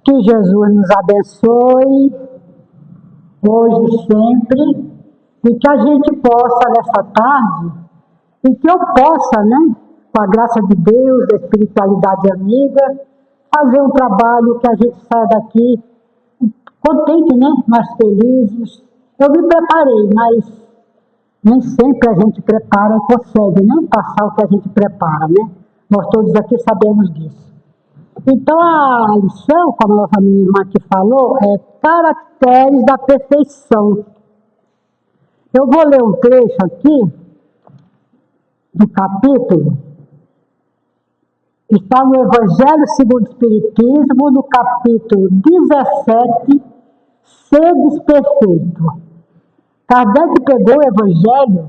Que Jesus nos abençoe, hoje e sempre, e que a gente possa, nessa tarde, e que eu possa, né, com a graça de Deus, da espiritualidade amiga, fazer um trabalho que a gente saia daqui contente, né, mais felizes. Eu me preparei, mas nem sempre a gente prepara e consegue, né, passar o que a gente prepara, né? Nós todos aqui sabemos disso. Então, a lição, como a nossa minha irmã aqui falou, é caracteres da perfeição. Eu vou ler um trecho aqui do capítulo, está no Evangelho segundo o Espiritismo, no capítulo 17, Sedes Perfeito. Kardec pegou o Evangelho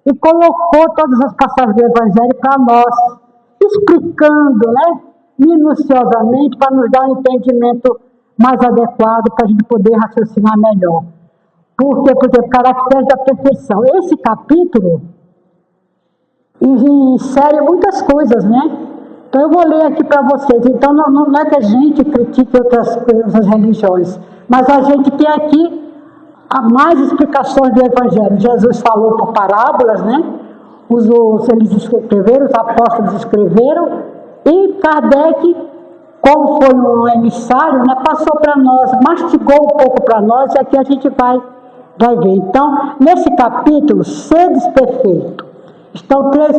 e colocou todas as passagens do Evangelho para nós, explicando, né, minuciosamente, para nos dar um entendimento mais adequado, para a gente poder raciocinar melhor. Porque, por exemplo, caracteres da perfeição. Esse capítulo insere muitas coisas, né? Então, eu vou ler aqui para vocês. Então, não é que a gente critique outras religiões, mas a gente tem aqui mais explicações do Evangelho. Jesus falou por parábolas, né? Eles escreveram, os apóstolos escreveram, e Kardec, como foi um emissário, né, passou para nós, mastigou um pouco para nós, e aqui a gente vai ver. Então, nesse capítulo, Sedes Perfeito,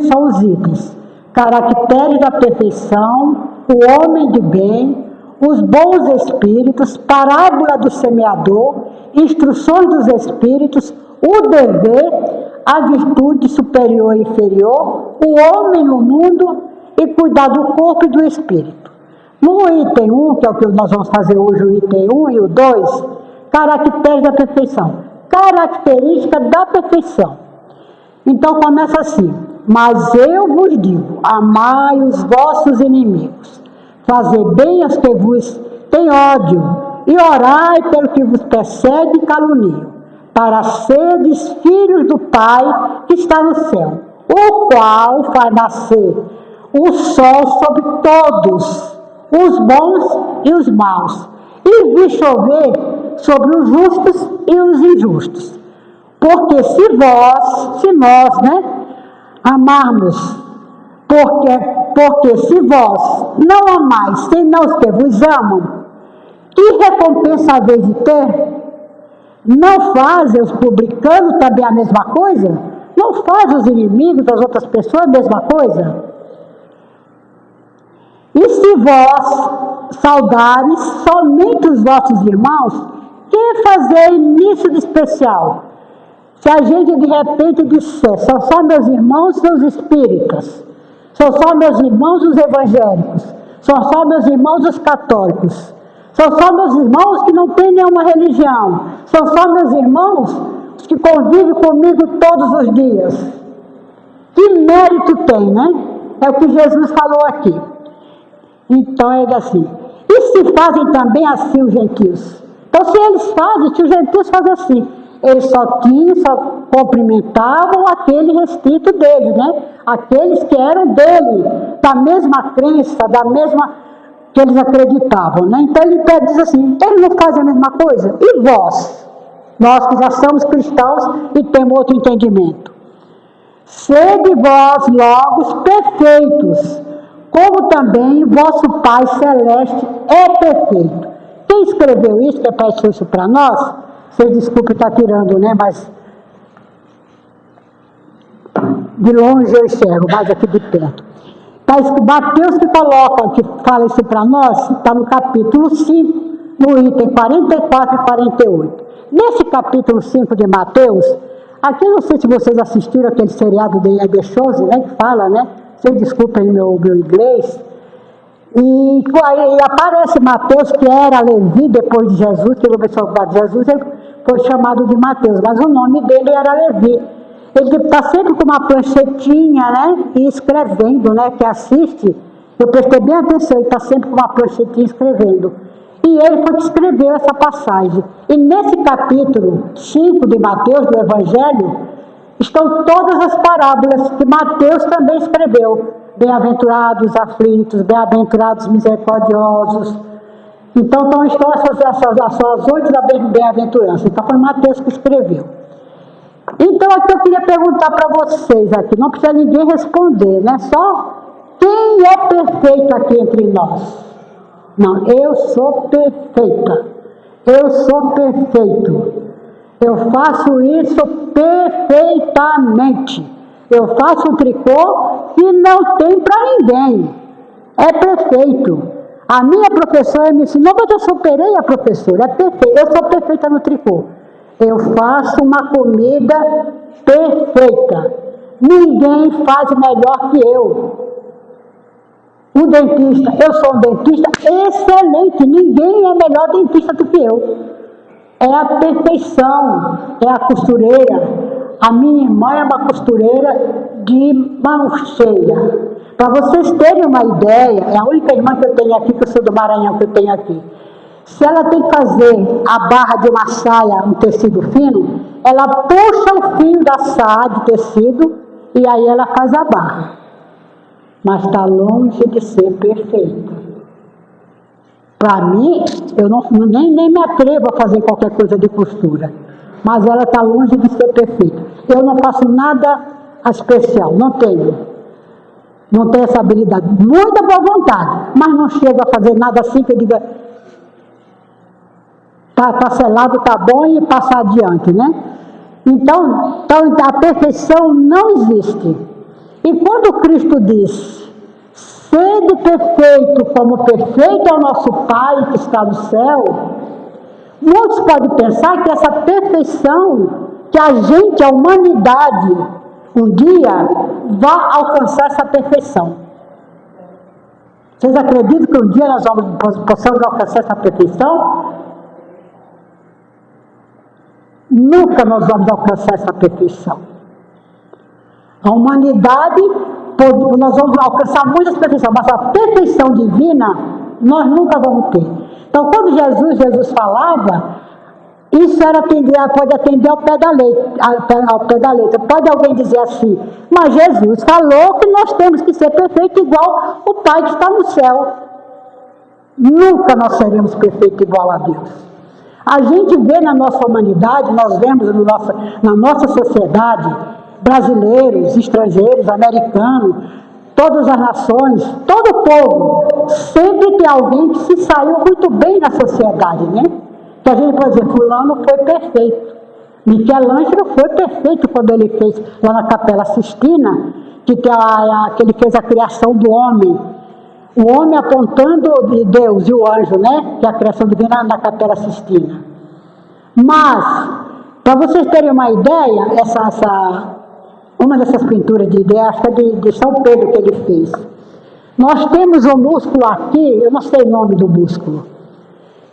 são os itens: caracteres da perfeição, o homem de bem, os bons espíritos, parábola do semeador, instruções dos espíritos, o dever, a virtude superior e inferior, o homem no mundo e cuidar do corpo e do espírito. No item 1, que é o que nós vamos fazer hoje, o item 1 e o 2, caracteres da perfeição. Característica da perfeição. Então começa assim: mas eu vos digo, amai os vossos inimigos, fazer bem aos que vos têm ódio, e orai pelo que vos persegue e caluniam, para seres filhos do Pai que está no céu, o qual faz nascer o sol sobre todos, os bons e os maus, e vi chover sobre os justos e os injustos. Porque se nós, né, amarmos, porque se vós não amais senão os que vos amam, que recompensa haveis de ter? Não fazem os publicanos também a mesma coisa? Não fazem os inimigos das outras pessoas a mesma coisa? E se vós saudares somente os vossos irmãos, que fazei nisso de especial? Se a gente de repente disser, são só meus irmãos os espíritas, são só meus irmãos os evangélicos, são só meus irmãos os católicos, são só meus irmãos que não têm nenhuma religião, são só meus irmãos que convivem comigo todos os dias. Que mérito tem, né? É o que Jesus falou aqui. Então é assim: e se fazem também assim os gentios? Então, se eles fazem, se os gentios fazem assim, eles só cumprimentavam aquele restrito deles, né? Aqueles que eram dele, da mesma crença, da mesma que eles acreditavam, né? Então ele diz assim: eles não fazem a mesma coisa? E vós? Nós que já somos cristãos e temos outro entendimento. Sede vós logo perfeitos, como também vosso Pai Celeste é perfeito. Quem escreveu isso, que passou isso para nós? Vocês desculpem estar tirando, né? Mas de longe eu enxergo, mas aqui de perto. Mateus que fala isso para nós, está no capítulo 5, no item 44 e 48. Nesse capítulo 5 de Mateus, aqui não sei se vocês assistiram aquele seriado de Ian Chose, né? Que fala, né? Vocês desculpem meu inglês. E aparece Mateus, que era Levi depois de Jesus, que ele começou a falar de Jesus, ele foi chamado de Mateus, mas o nome dele era Levi. Ele está sempre com uma planchetinha, né, e escrevendo, né, que assiste, eu prestei bem atenção, ele está sempre com uma planchetinha escrevendo. E ele foi que escreveu essa passagem. E nesse capítulo 5 de Mateus, do Evangelho, estão todas as parábolas que Mateus também escreveu. bem-aventurados os aflitos, bem-aventurados os misericordiosos. Então estão essas 8 da bem-aventurança. Então foi Mateus que escreveu. Então aqui eu queria perguntar para vocês aqui, não precisa ninguém responder, né? Só quem é perfeito aqui entre nós? Não, eu sou perfeita. Eu sou perfeito. Eu faço isso perfeitamente. Eu faço um tricô que não tem para ninguém. É perfeito. A minha professora me ensinou, mas eu superei a professora. É perfeito. Eu sou perfeita no tricô. Eu faço uma comida perfeita. Ninguém faz melhor que eu. Um dentista, eu sou um dentista excelente. Ninguém é melhor dentista do que eu. É a perfeição. É a costureira. A minha irmã é uma costureira de mão cheia. Para vocês terem uma ideia, é a única irmã que eu tenho aqui, que eu sou do Maranhão, que eu tenho aqui. Se ela tem que fazer a barra de uma saia, um tecido fino, ela puxa o fio da saia de tecido e aí ela faz a barra. Mas está longe de ser perfeita. Para mim, eu nem me atrevo a fazer qualquer coisa de costura. Mas ela está longe de ser perfeita. Eu não faço nada especial, não tenho. Não tenho essa habilidade. Muita boa vontade, mas não chego a fazer nada assim que eu diga, tá selado, tá bom, e passar adiante, né? Então a perfeição não existe. E quando Cristo diz, sede perfeito como perfeito é o nosso Pai que está no céu, muitos podem pensar que essa perfeição, que a humanidade, um dia vai alcançar essa perfeição. Vocês acreditam que um dia nós possamos alcançar essa perfeição? Nunca nós vamos alcançar essa perfeição. A humanidade, nós vamos alcançar muitas perfeições, mas a perfeição divina nós nunca vamos ter. Então, quando Jesus falava, isso pode atender ao pé da letra. Pode alguém dizer assim, mas Jesus falou que nós temos que ser perfeitos igual o Pai que está no céu. Nunca nós seremos perfeitos igual a Deus. A gente vê na nossa humanidade, nós vemos na nossa sociedade, brasileiros, estrangeiros, americanos, todas as nações, todo o povo, sempre tem alguém que se saiu muito bem na sociedade, né? Que a gente pode dizer, fulano foi perfeito. Michelangelo foi perfeito quando ele fez lá na Capela Sistina, que ele fez a criação do homem. O homem apontando de Deus e o anjo, né? Que é a criação divina na Capela Sistina. Mas, para vocês terem uma ideia, uma dessas pinturas de ideia, acho que é de São Pedro que ele fez. Nós temos um músculo aqui, eu não sei o nome do músculo,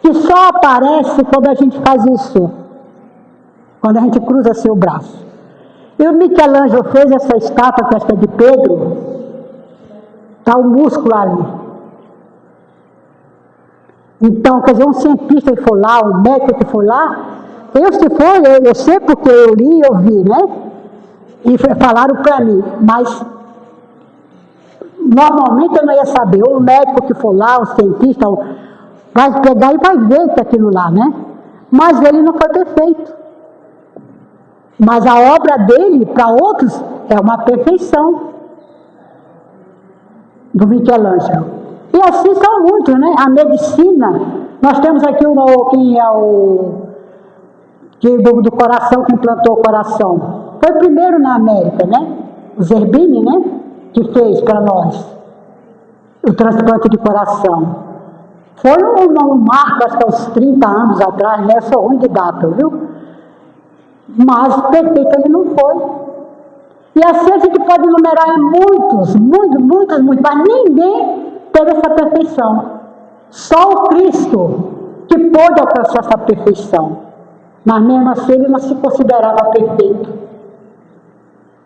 que só aparece quando a gente faz isso, quando a gente cruza seu braço. E o Michelangelo fez essa estátua, que é de Pedro, está o músculo ali. Então, quer dizer, um cientista que for lá, um médico que for lá, eu sei porque eu li e eu vi, né? E falaram para mim, mas normalmente eu não ia saber. O médico que for lá, o cientista, vai pegar e vai ver que aquilo lá, né? Mas ele não foi perfeito. Mas a obra dele, para outros, é uma perfeição do Michelangelo. E assim são muitos, né? A medicina, nós temos aqui quem é do coração, que implantou o coração. Foi o primeiro na América, né? O Zerbini, né? Que fez para nós o transplante de coração. Foi um marco, acho que há uns 30 anos atrás, né? Eu sou ruim de data, viu? Mas perfeito ele não foi. E assim a gente pode enumerar muitos, mas ninguém teve essa perfeição. Só o Cristo que pôde alcançar essa perfeição. Mas mesmo assim ele não se considerava perfeito.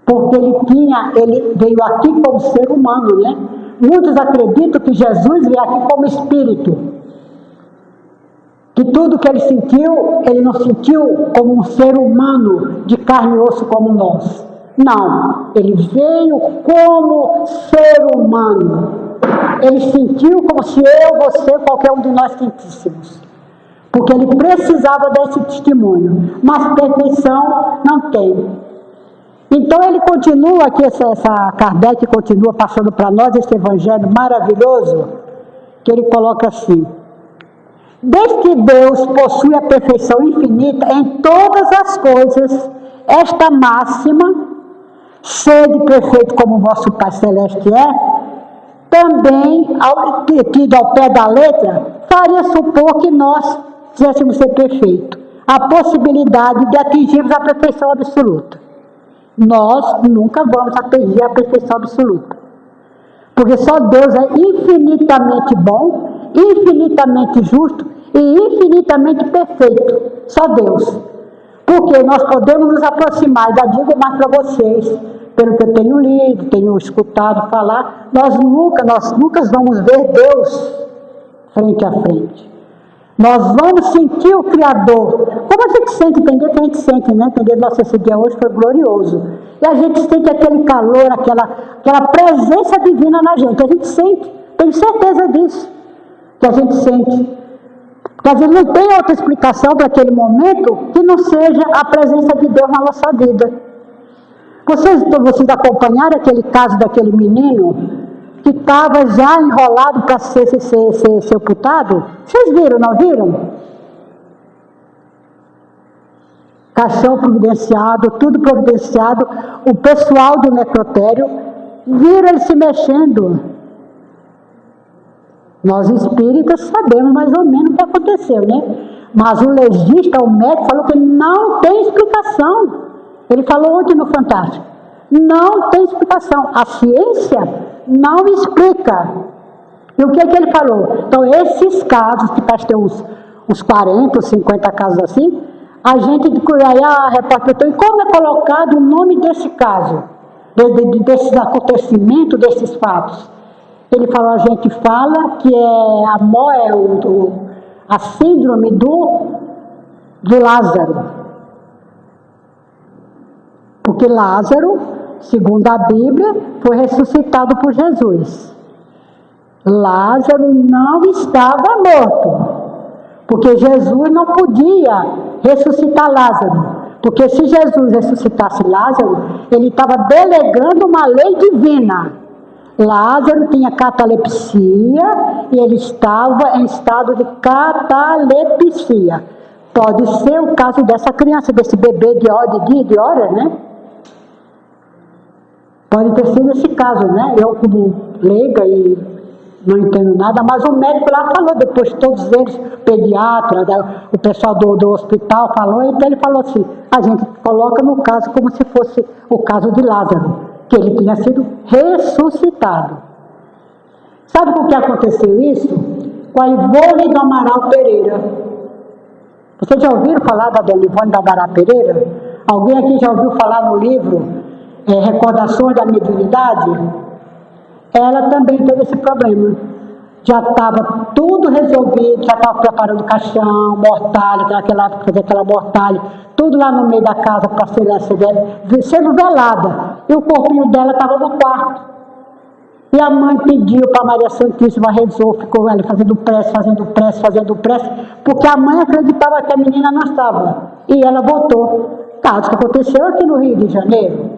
Porque ele veio aqui como ser humano, né? Muitos acreditam que Jesus veio aqui como espírito. Que tudo que ele sentiu, ele não sentiu como um ser humano de carne e osso como nós. Não, ele veio como ser humano. Ele sentiu como se eu, você, qualquer um de nós sentíssemos. Porque ele precisava desse testemunho. Mas perfeição não tem. Então ele continua aqui, essa Kardec continua passando para nós esse evangelho maravilhoso, que ele coloca assim: desde que Deus possui a perfeição infinita em todas as coisas, esta máxima, sede perfeito como o vosso Pai Celeste é, também, tido ao pé da letra, faria supor que nós quiséssemos ser perfeitos. A possibilidade de atingirmos a perfeição absoluta. Nós nunca vamos atingir a perfeição absoluta. Porque só Deus é infinitamente bom, infinitamente justo e infinitamente perfeito. Só Deus. Porque nós podemos nos aproximar, já digo mais para vocês, pelo que eu tenho lido, tenho escutado falar, nós nunca vamos ver Deus frente a frente. Nós vamos sentir o Criador. Como a gente sente, tem dia que a gente sente, né? Tem dia, nossa, esse dia hoje foi glorioso. E a gente sente aquele calor, aquela presença divina na gente. A gente sente, tenho certeza disso, que a gente sente. Quer dizer, não tem outra explicação para aquele momento que não seja a presença de Deus na nossa vida. Vocês acompanharam aquele caso daquele menino que estava já enrolado para ser sepultado? Vocês viram, não viram? Caixão providenciado, tudo providenciado. O pessoal do necrotério viram ele se mexendo. Nós espíritas sabemos mais ou menos o que aconteceu, né? Mas o legista, o médico, falou que não tem explicação. Ele falou ontem no Fantástico. Não tem explicação. A ciência não explica. E o que é que ele falou? Então, esses casos, que parece ter uns 40 ou 50 casos assim, a gente, aí a repórter perguntou, e como é colocado o nome desse caso? Desses acontecimentos, desses fatos? Ele falou, a gente fala que é a síndrome do Lázaro. Porque Lázaro, segundo a Bíblia, foi ressuscitado por Jesus. Lázaro não estava morto. Porque Jesus não podia ressuscitar Lázaro. Porque se Jesus ressuscitasse Lázaro, ele estava delegando uma lei divina. Lázaro tinha catalepsia e ele estava em estado de catalepsia. Pode ser o caso dessa criança, desse bebê de hora, né? Pode ter sido esse caso, né? Eu, como leiga e não entendo nada, mas o médico lá falou, depois todos eles, pediatra, o pessoal do hospital falou, então ele falou assim, a gente coloca no caso como se fosse o caso de Lázaro, que ele tinha sido ressuscitado. Sabe por que aconteceu isso? Com a Ivone do Amaral Pereira. Vocês já ouviram falar da Dona Ivone do Amaral Pereira? Alguém aqui já ouviu falar no livro Recordações da Mediunidade? Ela também teve esse problema. Já estava tudo resolvido, já estava preparando caixão, mortalha, naquela época fazia aquela mortalha, tudo lá no meio da casa para sendo velada. E o corpinho dela estava no quarto. E a mãe pediu para Maria Santíssima, rezou, ficou ali fazendo prece, porque a mãe acreditava que a menina não estava. E ela voltou. Caso que aconteceu aqui no Rio de Janeiro.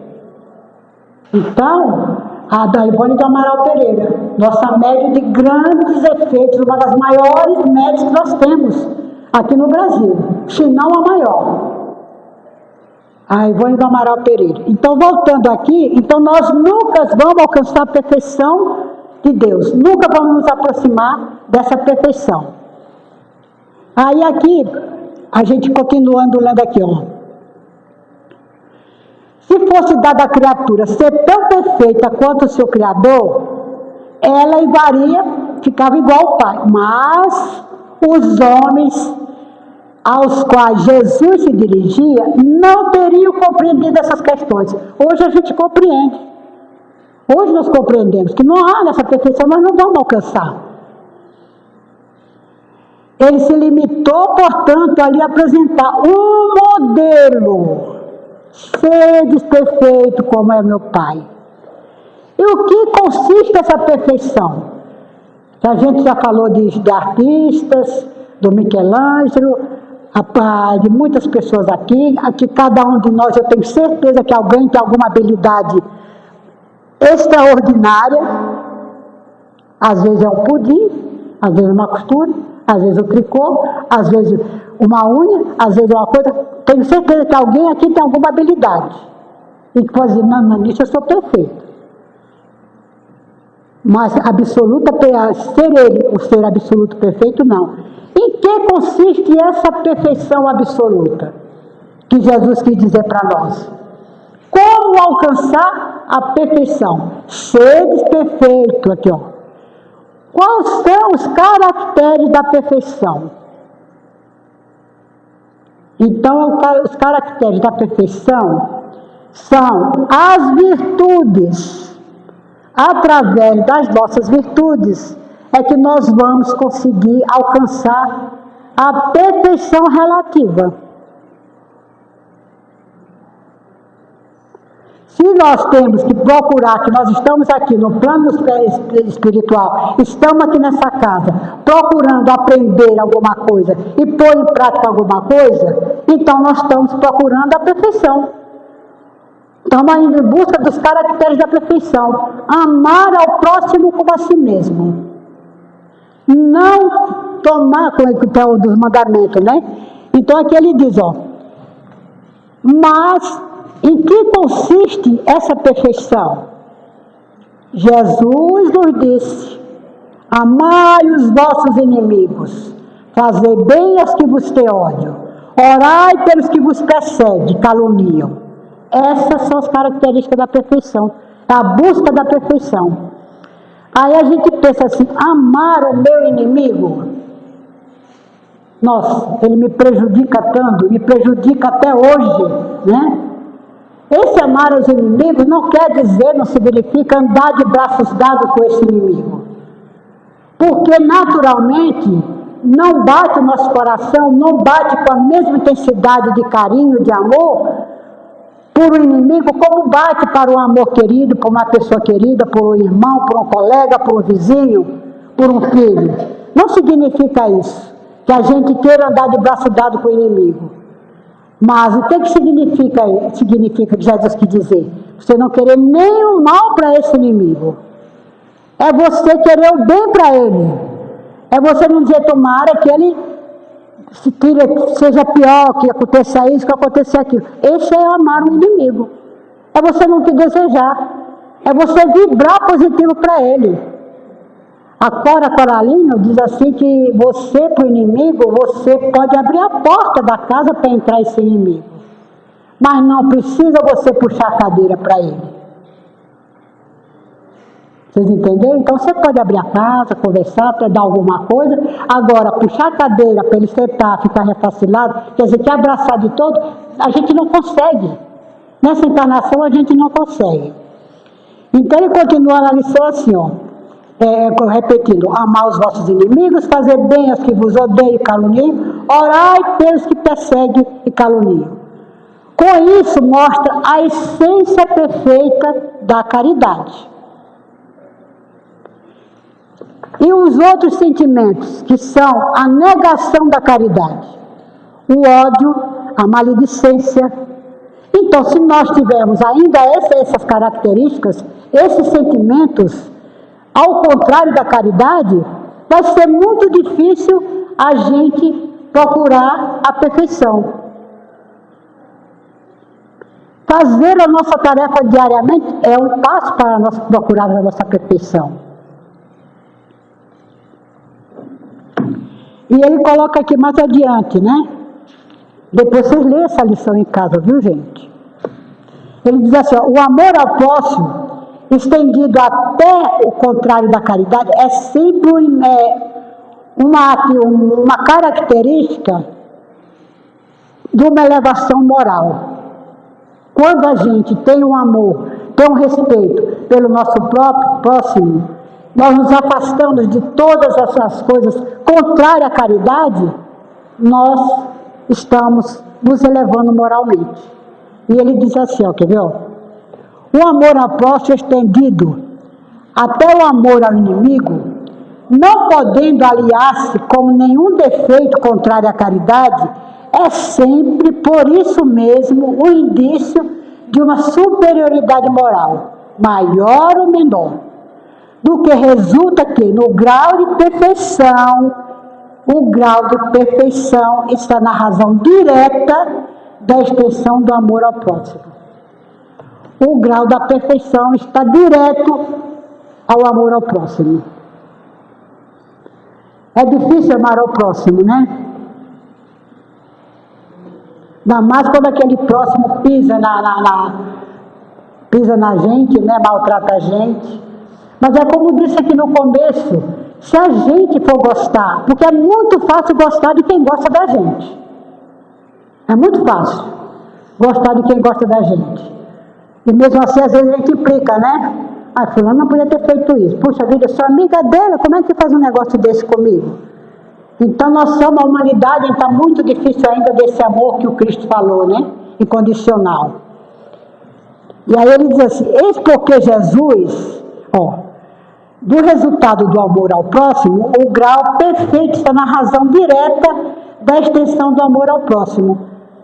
Então, a da Ivone do Amaral Pereira, nossa médium de grandes efeitos, uma das maiores médias que nós temos aqui no Brasil, se não a maior. A Ivone do Amaral Pereira. Então, voltando aqui, então nós nunca vamos alcançar a perfeição de Deus, nunca vamos nos aproximar dessa perfeição. Aí aqui, a gente continuando lendo aqui, ó. Se fosse dada a criatura ser tão perfeita quanto o seu Criador, ela ficava igual ao Pai. Mas os homens aos quais Jesus se dirigia não teriam compreendido essas questões. Hoje a gente compreende. Hoje nós compreendemos que não há nessa perfeição, nós não vamos alcançar. Ele se limitou, portanto, ali a apresentar um modelo Sedes perfeito como é meu Pai. E o que consiste essa perfeição? A gente já falou de artistas, do Michelangelo, de muitas pessoas aqui cada um de nós, eu tenho certeza que alguém tem alguma habilidade extraordinária. Às vezes é um pudim, às vezes uma costura, às vezes o tricô, às vezes uma unha, às vezes uma coisa. Tenho certeza que alguém aqui tem alguma habilidade. E que pode dizer, não, nisso eu sou perfeito. Mas absoluta, ser ele, o ser absoluto perfeito, não. Em que consiste essa perfeição absoluta? Que Jesus quis dizer para nós. Como alcançar a perfeição? Sedes perfeito, aqui ó. Quais são os caracteres da perfeição? Então, os caracteres da perfeição são as virtudes. Através das nossas virtudes é que nós vamos conseguir alcançar a perfeição relativa. Se nós temos que procurar, que nós estamos aqui no plano espiritual, estamos aqui nessa casa, procurando aprender alguma coisa e pôr em prática alguma coisa, então nós estamos procurando a perfeição. Estamos indo em busca dos caracteres da perfeição. Amar ao próximo como a si mesmo. Não tomar, como é que é o dos mandamentos, né? Então aqui ele diz, ó. Mas, em que consiste essa perfeição? Jesus nos disse, amai os vossos inimigos, fazei bem aos que vos têm ódio, orai pelos que vos perseguem, caluniam. Essas são as características da perfeição, a busca da perfeição. Aí a gente pensa assim, amar o meu inimigo, nossa, ele me prejudica tanto, me prejudica até hoje, né? Esse amar os inimigos não quer dizer, não significa andar de braços dados com esse inimigo. Porque naturalmente não bate o nosso coração, não bate com a mesma intensidade de carinho, de amor, por um inimigo, como bate para um amor querido, por uma pessoa querida, por um irmão, por um colega, por um vizinho, por um filho. Não significa isso, que a gente queira andar de braço dado com o inimigo. Mas o que significa que Jesus quis dizer? Você não querer nem o mal para esse inimigo. É você querer o bem para ele. É você não dizer, tomara que ele seja pior, que aconteça isso, que aconteça aquilo. Esse é amar o inimigo. É você não te desejar. É você vibrar positivo para ele. A Cora Coralino diz assim que você, para o inimigo, você pode abrir a porta da casa para entrar esse inimigo. Mas não precisa você puxar a cadeira para ele. Vocês entenderam? Então você pode abrir a casa, conversar, para dar alguma coisa. Agora, puxar a cadeira para ele sentar, ficar refacilado, quer dizer, que abraçar de todo, a gente não consegue. Nessa encarnação a gente não consegue. Então ele continua na lição assim, ó. Repetindo, amar os vossos inimigos, fazer bem aos que vos odeiam e caluniam, orai pelos que perseguem e caluniam. Com isso mostra a essência perfeita da caridade. E os outros sentimentos, que são a negação da caridade, o ódio, a maledicência. Então, se nós tivermos ainda essas características, esses sentimentos, ao contrário da caridade, vai ser muito difícil a gente procurar a perfeição. Fazer a nossa tarefa diariamente é um passo para nós procurarmos a nossa perfeição. E ele coloca aqui mais adiante, né? Depois vocês lêem essa lição em casa, viu, gente? Ele diz assim, ó, o amor ao próximo, estendido até o contrário da caridade, é sempre uma característica de uma elevação moral. Quando a gente tem um amor, tem um respeito pelo nosso próprio próximo, nós nos afastamos de todas essas coisas contrárias à caridade, nós estamos nos elevando moralmente. E ele diz assim, ó, quer ver? Ó? O amor ao próximo estendido até o amor ao inimigo, não podendo aliar-se como nenhum defeito contrário à caridade, é sempre, por isso mesmo, o indício de uma superioridade moral, maior ou menor, do que resulta que, no grau de perfeição, o grau de perfeição está na razão direta da extensão do amor ao próximo. O grau da perfeição está direto ao amor ao próximo. É difícil amar ao próximo, né? Ainda mais quando aquele próximo pisa na gente, né? Maltrata a gente. Mas é como disse aqui no começo, se a gente for gostar, porque é muito fácil gostar de quem gosta da gente. É muito fácil gostar de quem gosta da gente. E mesmo assim, às vezes a gente implica, né? Ah, fulano não podia ter feito isso. Puxa vida, eu sou amiga dela, como é que faz um negócio desse comigo? Então nós somos a humanidade, então está muito difícil ainda desse amor que o Cristo falou, né? Incondicional. E aí ele diz assim, eis porque Jesus, ó, do resultado do amor ao próximo, o grau perfeito está na razão direta da extensão do amor ao próximo,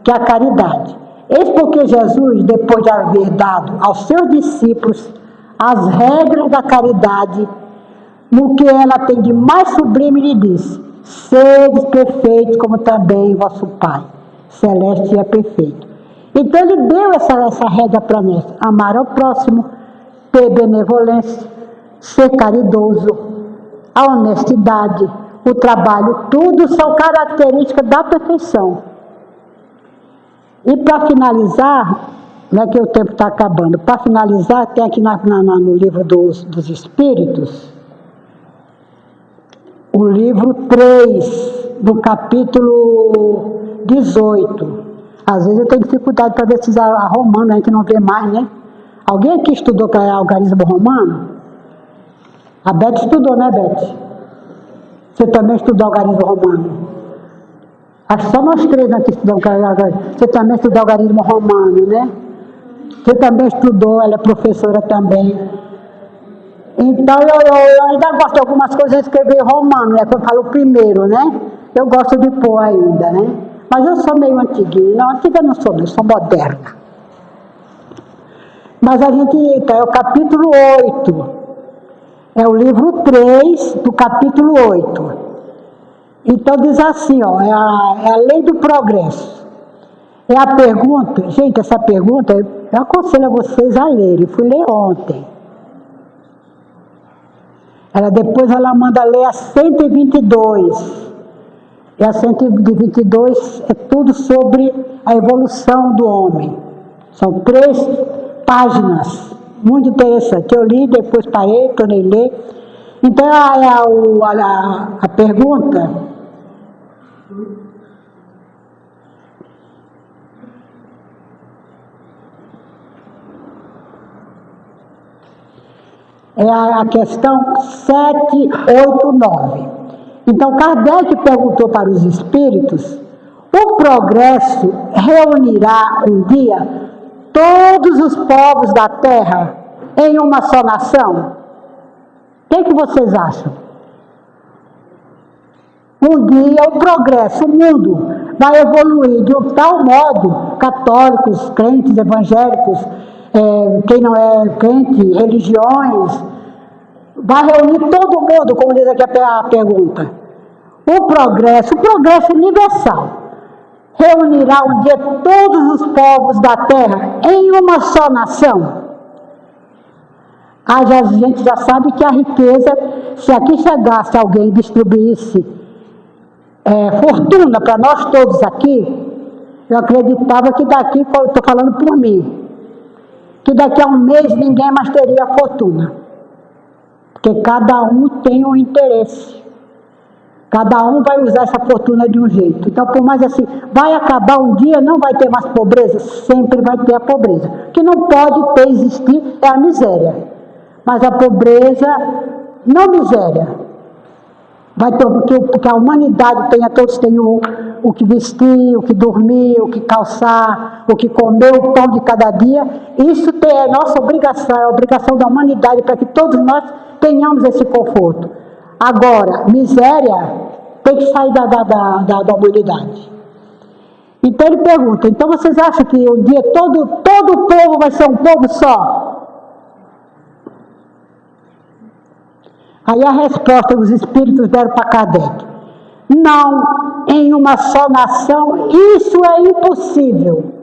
que é a caridade. Eis porque Jesus, depois de haver dado aos seus discípulos as regras da caridade, no que ela tem de mais sublime, lhe disse, sedes perfeitos como também vosso Pai Celeste é perfeito. Então ele deu essa regra para nós, amar ao próximo, ter benevolência, ser caridoso, a honestidade, o trabalho, tudo são características da perfeição. E para finalizar, não é que o tempo está acabando, para finalizar, tem aqui no livro dos Espíritos, o livro 3, do capítulo 18. Às vezes eu tenho dificuldade para precisar a romana, a gente não vê mais, né? Alguém aqui estudou para algarismo romano? A Beth estudou, né, Beth? Você também estudou algarismo romano? Acho que só nós três aqui estudamos algarismo. Você também estudou algarismo romano, né? Você também estudou, ela é professora também. Então, eu ainda gosto de algumas coisas de escrever romano, né? Que eu falo primeiro, né? Eu gosto de pôr ainda, né? Mas eu sou meio antiguinha. Não, antiga não sou, eu sou moderna. Mas a gente, então, é o capítulo 8. É o livro 3 do capítulo 8. Então diz assim, ó, é a lei do progresso. É a pergunta, gente, essa pergunta, eu aconselho a vocês a lerem, fui ler ontem. Depois ela manda ler a 122. E a 122 é tudo sobre a evolução do homem. São 3 páginas, muito interessante. Eu li, depois parei, tornei ler. Então a pergunta... é a questão 789. Então, Kardec perguntou para os espíritos, o progresso reunirá um dia todos os povos da Terra em uma só nação? O que vocês acham? Um dia o progresso, o mundo vai evoluir de um tal modo, católicos, crentes, evangélicos, quem não é crente, religiões, vai reunir todo mundo, como diz aqui a pergunta. O progresso universal, reunirá um dia todos os povos da Terra em uma só nação. A gente já sabe que a riqueza, se aqui chegasse alguém e distribuísse fortuna para nós todos aqui, eu acreditava que daqui, estou falando por mim, que daqui a um mês ninguém mais teria fortuna. Porque cada um tem um interesse. Cada um vai usar essa fortuna de um jeito. Então, por mais assim, vai acabar um dia, não vai ter mais pobreza? Sempre vai ter a pobreza. O que não pode existir é a miséria. Mas a pobreza, não miséria. Vai ter, porque a humanidade todos têm o o que vestir, o que dormir, o que calçar, o que comer, o pão de cada dia. Isso é nossa obrigação, é a obrigação da humanidade para que todos nós tenhamos esse conforto. Agora, miséria tem que sair da humanidade. Então ele pergunta, então vocês acham que um dia todo o povo vai ser um povo só? Aí a resposta os espíritos deram para Kardec. Não, em uma só nação, isso é impossível.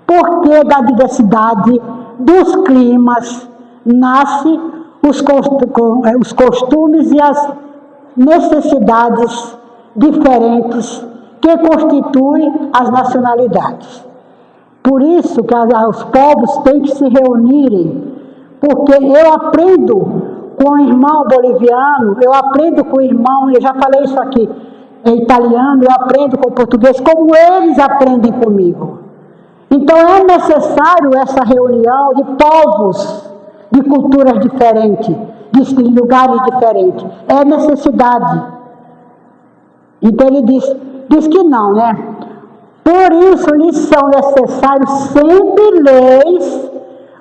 Porque da diversidade dos climas nasce os costumes e as necessidades diferentes que constituem as nacionalidades. Por isso que os povos têm que se reunirem, porque eu aprendo com o irmão boliviano, eu aprendo com o irmão, eu já falei isso aqui, italiano, eu aprendo com o português, como eles aprendem comigo. Então é necessário essa reunião de povos, de culturas diferentes, de lugares diferentes. É necessidade. Então ele diz que não, né? Por isso lhes são necessários sempre leis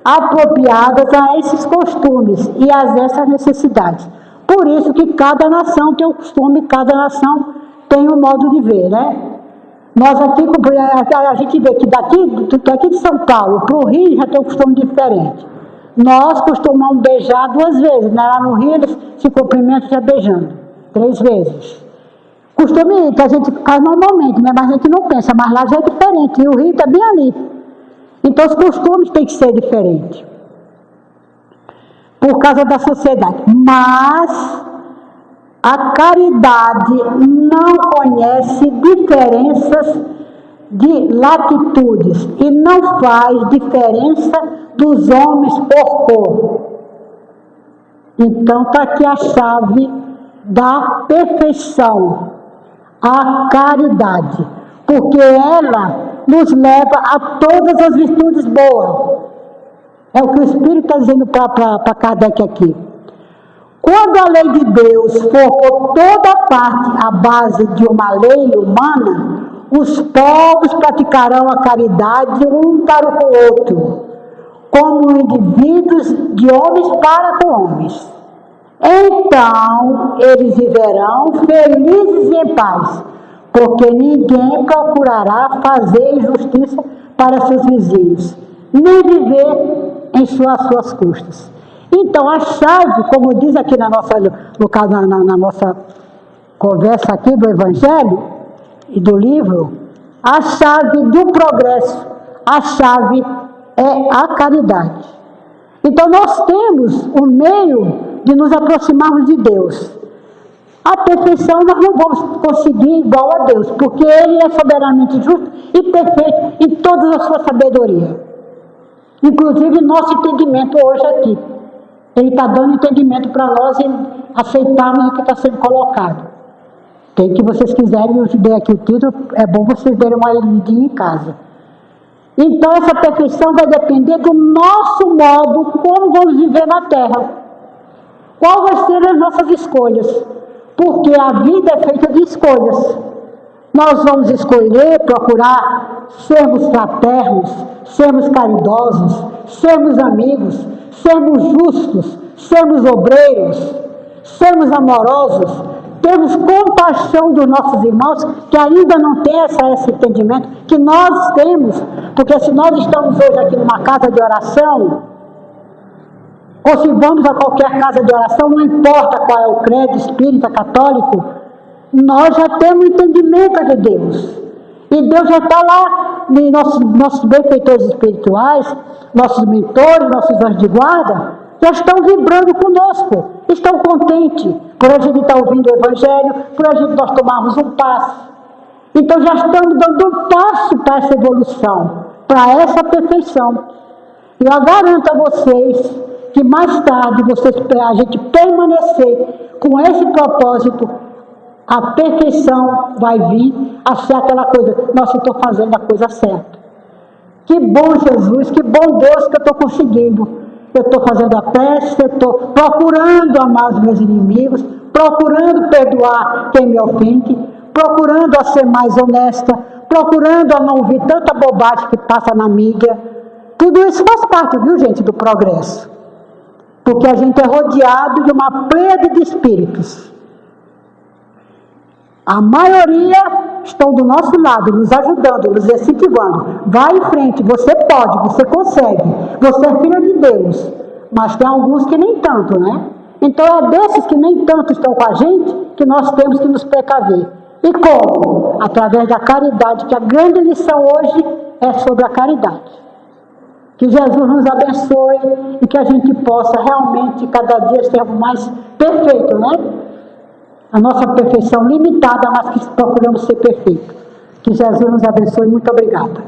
apropriadas a esses costumes e a essas necessidades. Por isso que cada nação tem um costume, cada nação tem um modo de ver, né? Nós aqui, a gente vê que daqui de São Paulo para o Rio já tem um costume diferente. Nós costumamos beijar 2 vezes, né? Lá no Rio eles se cumprimentam já beijando, 3 vezes. Costume que a gente faz normalmente, né? Mas a gente não pensa, mas lá já é diferente, e o Rio está bem ali. Então os costumes têm que ser diferentes, por causa da sociedade. Mas a caridade não conhece diferenças de latitudes e não faz diferença dos homens por cor. Então está aqui a chave da perfeição, a caridade, porque ela nos leva a todas as virtudes boas. É o que o Espírito está dizendo para Kardec aqui. Quando a lei de Deus for por toda parte a base de uma lei humana, os povos praticarão a caridade um para com o outro, como indivíduos de homens para com homens. Então, eles viverão felizes e em paz, porque ninguém procurará fazer injustiça para seus vizinhos, nem viver em suas custas. Então, a chave, como diz aqui na nossa conversa aqui do Evangelho e do livro, a chave do progresso, a chave é a caridade. Então, nós temos um meio de nos aproximarmos de Deus. A perfeição nós não vamos conseguir igual a Deus, porque Ele é soberanamente justo e perfeito em toda a sua sabedoria. Inclusive, nosso entendimento hoje aqui. Ele está dando entendimento para nós e aceitarmos o que está sendo colocado. Tem que vocês quiserem, eu te dei aqui o título, é bom vocês verem uma lidinha em casa. Então, essa perfeição vai depender do nosso modo, como vamos viver na Terra. Qual vai ser as nossas escolhas? Porque a vida é feita de escolhas. Nós vamos escolher, procurar sermos fraternos, sermos caridosos, sermos amigos, sermos justos, sermos obreiros, sermos amorosos, termos compaixão dos nossos irmãos que ainda não têm esse entendimento que nós temos, porque se nós estamos hoje aqui numa casa de oração, ou se vamos a qualquer casa de oração, não importa qual é o credo, espírita, católico, nós já temos entendimento de Deus. E Deus já está lá, nossos benfeitores espirituais, nossos mentores, nossos anjos de guarda, já estão vibrando conosco, estão contentes por a gente estar ouvindo o Evangelho, por a gente nós tomarmos um passo. Então já estamos dando um passo para essa evolução, para essa perfeição. E eu garanto a vocês que mais tarde, a gente permanecer com esse propósito, a perfeição vai vir a ser aquela coisa, nossa, eu estou fazendo a coisa certa. Que bom, Jesus, que bom Deus que eu estou conseguindo. Eu estou fazendo a prece, eu estou procurando amar os meus inimigos, procurando perdoar quem me ofende, procurando a ser mais honesta, procurando a não ouvir tanta bobagem que passa na mídia. Tudo isso faz parte, viu, gente, do progresso. Porque a gente é rodeado de uma pleiade de espíritos. A maioria estão do nosso lado, nos ajudando, nos incentivando. Vai em frente, você pode, você consegue. Você é filha de Deus. Mas tem alguns que nem tanto, né? Então é desses que nem tanto estão com a gente que nós temos que nos precaver. E como? Através da caridade, que a grande lição hoje é sobre a caridade. Que Jesus nos abençoe e que a gente possa realmente cada dia ser mais perfeito, né? A nossa perfeição limitada, mas que procuramos ser perfeitos. Que Jesus nos abençoe. Muito obrigada.